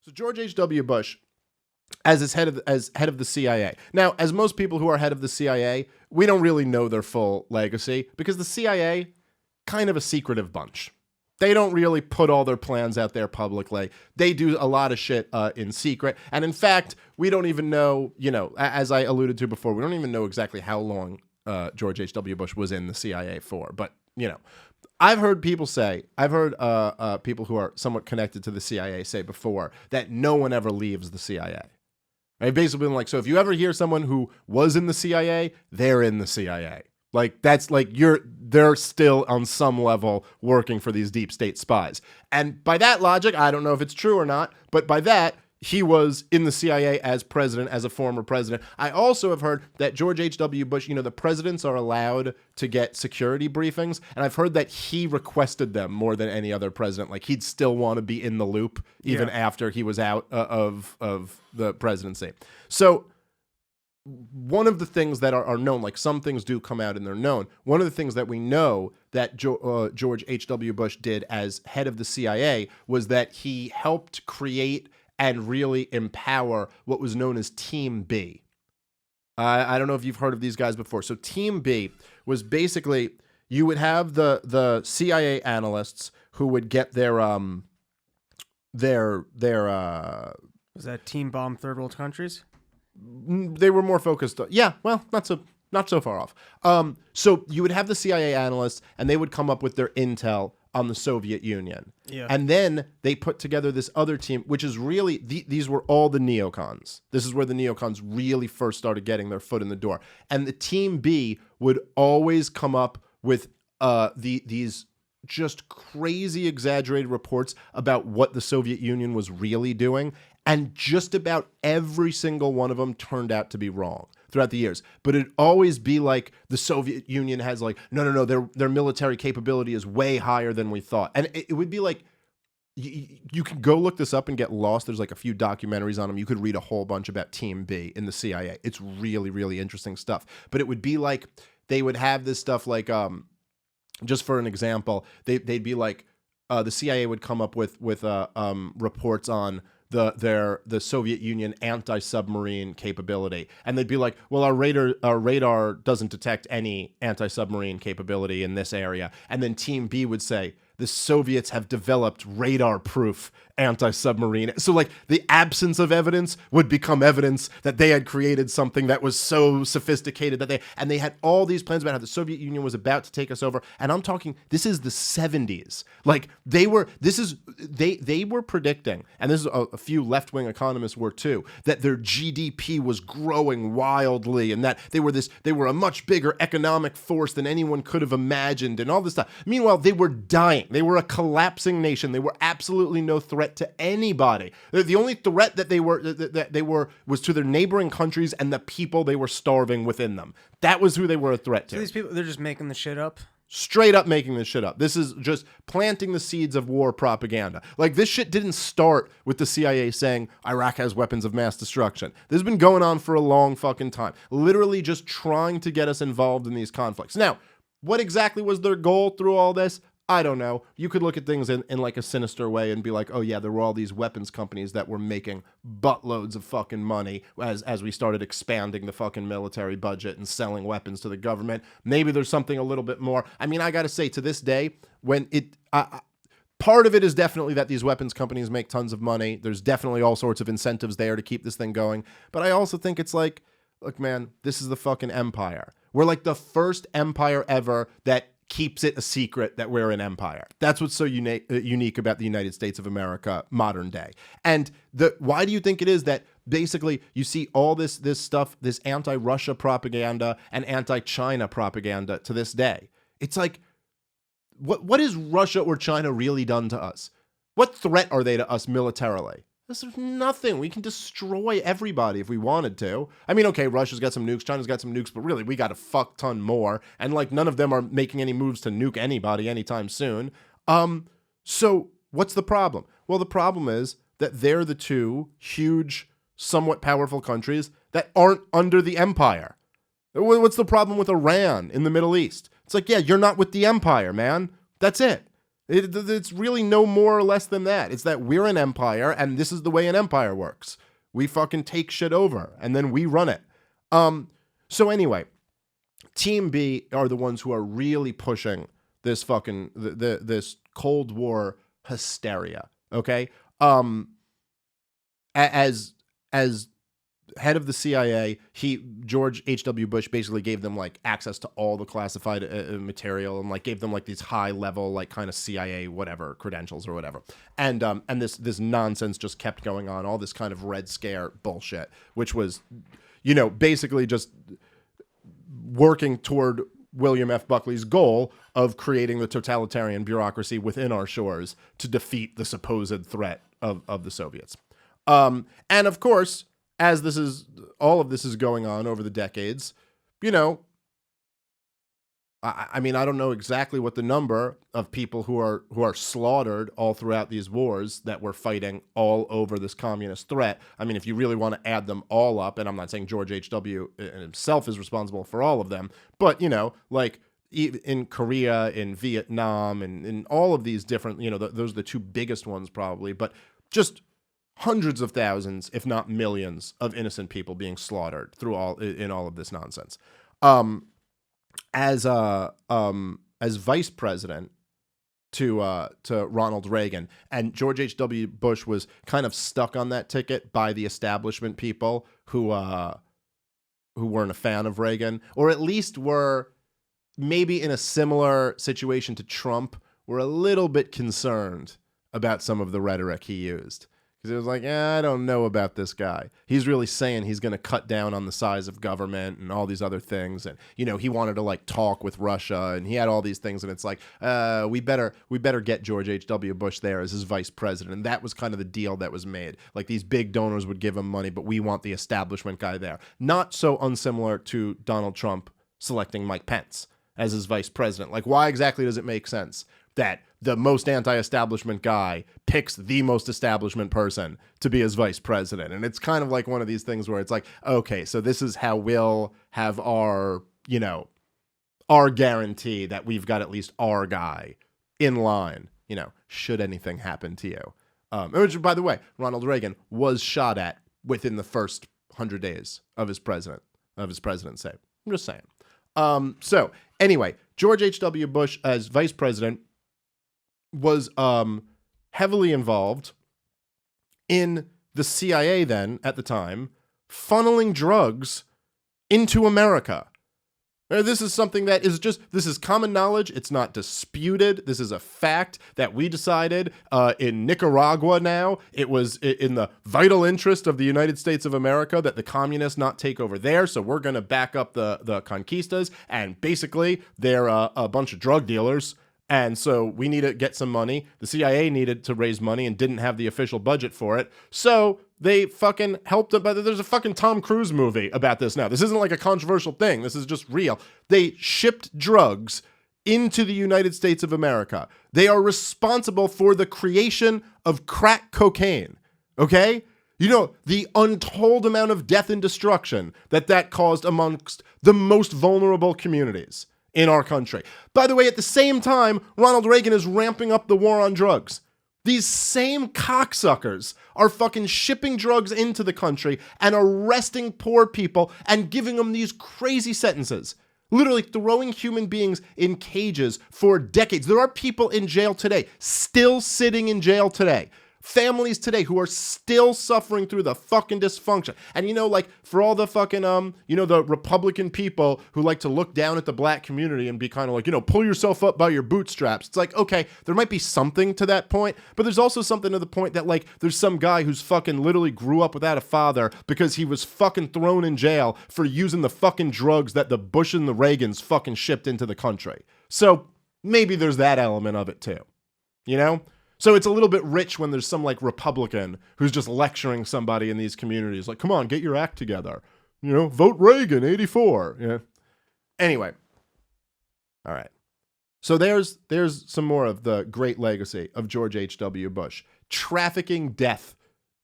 So George H.W. Bush, as head of the CIA. Now, as most people who are head of the CIA, we don't really know their full legacy because the CIA, kind of a secretive bunch. They don't really put all their plans out there publicly. They do a lot of shit in secret. And in fact, we don't even know, as I alluded to before, we don't even know exactly how long George H.W. Bush was in the CIA for. But, I've heard people people who are somewhat connected to the CIA say before that no one ever leaves the CIA. Right? Basically, like, so if you ever hear someone who was in the CIA, they're in the CIA. Like, that's like they're still on some level working for these deep state spies. And by that logic, I don't know if it's true or not, but by that, he was in the CIA as president, as a former president. I also have heard that George H.W. Bush, the presidents are allowed to get security briefings, and I've heard that he requested them more than any other president. Like, he'd still want to be in the loop even after he was out of the presidency. So one of the things that are known, like some things do come out and they're known. One of the things that we know that George H.W. Bush did as head of the CIA was that he helped create and really empower what was known as Team B. I don't know if you've heard of these guys before. So Team B was basically, you would have the CIA analysts who would get their was that Team Bomb Third World Countries? They were more focused on, not so far off. So you would have the CIA analysts and they would come up with their intel on the Soviet Union. Yeah. And then they put together this other team, which is really, these were all the neocons. This is where the neocons really first started getting their foot in the door. And the Team B would always come up with these just crazy exaggerated reports about what the Soviet Union was really doing. And just about every single one of them turned out to be wrong throughout the years. But it'd always be like the Soviet Union has like, no, their military capability is way higher than we thought. And it would be like, you can go look this up and get lost. There's like a few documentaries on them. You could read a whole bunch about Team B in the CIA. It's really, really interesting stuff. But it would be like, they would have this stuff like, just for an example, they'd be like, the CIA would come up with reports on the Soviet Union anti-submarine capability, and they'd be like, well, our radar doesn't detect any anti-submarine capability in this area. And then Team B would say, the Soviets have developed radar-proof anti-submarine. So like the absence of evidence would become evidence that they had created something that was so sophisticated that they had all these plans about how the Soviet Union was about to take us over. And I'm talking, this is the 70s. Like they were predicting, and this is a few left-wing economists were too, that their GDP was growing wildly and that they were a much bigger economic force than anyone could have imagined and all this stuff. Meanwhile, they were dying. They were a collapsing nation. They were absolutely no threat to anybody. The only threat that they were was to their neighboring countries and the people they were starving within them. That was who they were a threat to. So these people, they're just making the shit up? Straight up making this shit up. This is just planting the seeds of war propaganda. Like, this shit didn't start with the CIA saying Iraq has weapons of mass destruction. This has been going on for a long fucking time. Literally just trying to get us involved in these conflicts. Now, what exactly was their goal through all this? I don't know. You could look at things in like a sinister way and be like, oh yeah, there were all these weapons companies that were making buttloads of fucking money as we started expanding the fucking military budget and selling weapons to the government. Maybe there's something a little bit more. I mean, I got to say, to this day, when part of it is definitely that these weapons companies make tons of money. There's definitely all sorts of incentives there to keep this thing going. But I also think it's like, look, man, this is the fucking empire. We're like the first empire ever that keeps it a secret that we're an empire. That's what's so unique about the United States of America modern day. And why do you think it is that basically you see all this stuff, this anti-Russia propaganda and anti-China propaganda to this day? It's like, what has Russia or China really done to us? What threat are they to us militarily? There's nothing. We can destroy everybody if we wanted to. I mean, okay, Russia's got some nukes, China's got some nukes, but really, we got a fuck ton more. And like, none of them are making any moves to nuke anybody anytime soon. So what's the problem? Well, the problem is that they're the two huge, somewhat powerful countries that aren't under the empire. What's the problem with Iran in the Middle East? It's like, yeah, you're not with the empire, man. That's it. It's really no more or less than that. It's that we're an empire, and this is the way an empire works. We fucking take shit over, and then we run it. So anyway, Team B are the ones who are really pushing this fucking this Cold War hysteria. Okay, as head of the CIA, George H.W. Bush basically gave them like access to all the classified material and like gave them like these high level like kind of CIA whatever credentials or whatever. And this nonsense just kept going on, all this kind of Red Scare bullshit, which was, you know, basically just working toward William F. Buckley's goal of creating the totalitarian bureaucracy within our shores to defeat the supposed threat of the Soviets. And of course, as all of this is going on over the decades, you know, I mean, I don't know exactly what the number of people who are slaughtered all throughout these wars that were fighting all over this communist threat. I mean, if you really want to add them all up, and I'm not saying George H.W. himself is responsible for all of them, but, you know, like in Korea, in Vietnam, and in all of these different, you know, those are the two biggest ones probably, but just hundreds of thousands, if not millions, of innocent people being slaughtered through all of this nonsense. As vice president to Ronald Reagan, and George H.W. Bush was kind of stuck on that ticket by the establishment people who weren't a fan of Reagan, or at least were maybe in a similar situation to Trump, were a little bit concerned about some of the rhetoric he used. Because it was like, I don't know about this guy. He's really saying he's going to cut down on the size of government and all these other things. And, you know, he wanted to like talk with Russia and he had all these things. And it's like, we better get George H.W. Bush there as his vice president. And that was kind of the deal that was made. Like these big donors would give him money, but we want the establishment guy there. Not so unsimilar to Donald Trump selecting Mike Pence as his vice president. Like, why exactly does it make sense that the most anti-establishment guy picks the most establishment person to be his vice president? And it's kind of like one of these things where it's like, okay, so this is how we'll have our, you know, our guarantee that we've got at least our guy in line, you know, should anything happen to you. Which, by the way, Ronald Reagan was shot at within the first 100 days of his presidency. I'm just saying. So anyway, George H.W. Bush as vice president was heavily involved in the CIA then at the time, funneling drugs into America. This is something that is this is common knowledge. It's not disputed. This is a fact that we decided in Nicaragua now. It was in the vital interest of the United States of America that the communists not take over there. So we're going to back up the Conquistas. And basically, they're a bunch of drug dealers. And so we need to get some money. The CIA needed to raise money and didn't have the official budget for it. So they fucking helped them. But there's a fucking Tom Cruise movie about this now. This isn't like a controversial thing. This is just real. They shipped drugs into the United States of America. They are responsible for the creation of crack cocaine. Okay? You know, the untold amount of death and destruction that caused amongst the most vulnerable communities in our country. By the way, at the same time, Ronald Reagan is ramping up the war on drugs. These same cocksuckers are fucking shipping drugs into the country and arresting poor people and giving them these crazy sentences. Literally throwing human beings in cages for decades. There are people in jail today, still sitting in jail today. Families today who are still suffering through the fucking dysfunction. And you know, like, for all the fucking, you know, the Republican people who like to look down at the black community and be kind of like, you know, pull yourself up by your bootstraps. It's like, okay, there might be something to that point, but there's also something to the point that, like, there's some guy who's fucking literally grew up without a father because he was fucking thrown in jail for using the fucking drugs that the Bush and the Reagans fucking shipped into the country. So maybe there's that element of it too, you know? So it's a little bit rich when there's some like Republican who's just lecturing somebody in these communities. Like, come on, get your act together. You know, vote Reagan, 84. Yeah. Anyway. All right. So there's some more of the great legacy of George H.W. Bush. Trafficking death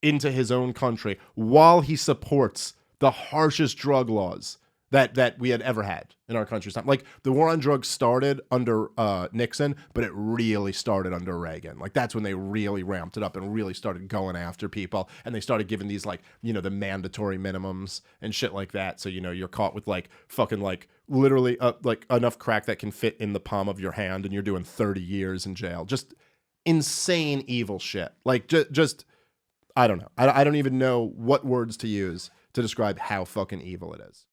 into his own country while he supports the harshest drug laws that we had ever had in our country's time. Like the war on drugs started under Nixon, but it really started under Reagan. Like that's when they really ramped it up and really started going after people, and they started giving these like, you know, the mandatory minimums and shit like that. So, you know, you're caught with like fucking like literally like enough crack that can fit in the palm of your hand, and you're doing 30 years in jail. Just insane evil shit. Like just I don't know. I don't even know what words to use to describe how fucking evil it is.